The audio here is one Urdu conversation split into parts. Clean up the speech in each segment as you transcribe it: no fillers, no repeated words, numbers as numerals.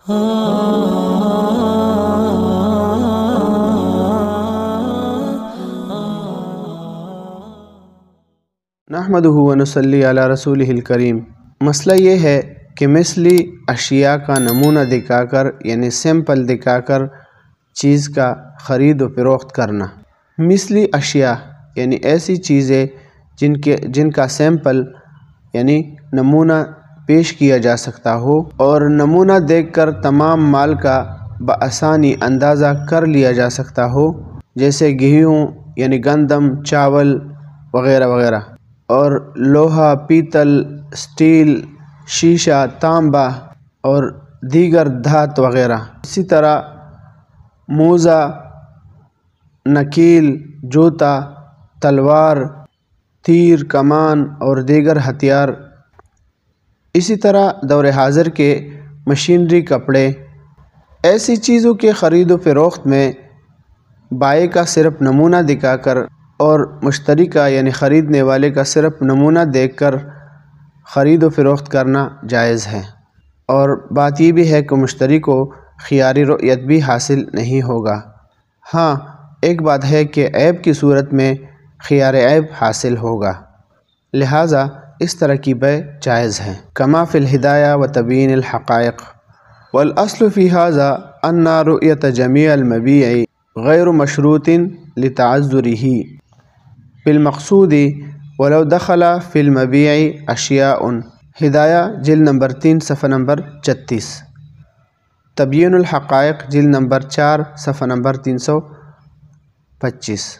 نحمدہ و نصلی علی رسولہ الکریم۔ مسئلہ یہ ہے کہ مثلی اشیاء کا نمونہ دکھا کر یعنی سیمپل دکھا کر چیز کا خرید و فروخت کرنا۔ مثلی اشیاء یعنی ایسی چیزیں جن کا سیمپل یعنی نمونہ پیش کیا جا سکتا ہو اور نمونہ دیکھ کر تمام مال کا بآسانی اندازہ کر لیا جا سکتا ہو، جیسے گیہوں یعنی گندم، چاول وغیرہ وغیرہ، اور لوہا، پیتل، سٹیل، شیشہ، تانبا اور دیگر دھات وغیرہ۔ اسی طرح موزہ، نکیل، جوتا، تلوار، تیر، کمان اور دیگر ہتھیار۔ اسی طرح دور حاضر کے مشینری، کپڑے۔ ایسی چیزوں کے خرید و فروخت میں بائع کا صرف نمونہ دکھا کر اور مشتری کا یعنی خریدنے والے کا صرف نمونہ دیکھ کر خرید و فروخت کرنا جائز ہے، اور بات یہ بھی ہے کہ مشتری کو خیاری رؤیت بھی حاصل نہیں ہوگا۔ ہاں، ایک بات ہے کہ عیب کی صورت میں خیار عیب حاصل ہوگا، لہٰذا اس طرح کی بیع جائز ہے۔ کما فی الہدایہ و تبیین الحقائق، والاصل فی ھذا ان رؤیت جمیع المبیع غیر مشروط لتعذرہ بالمقصود ولو دخل فی المبیع اشیاء۔ ہدایہ جلد نمبر 3 صفحہ نمبر 36، تبیین الحقائق جلد نمبر 4 صفحہ نمبر 325،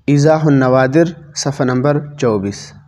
ایضاح النوادر صفحہ نمبر 24۔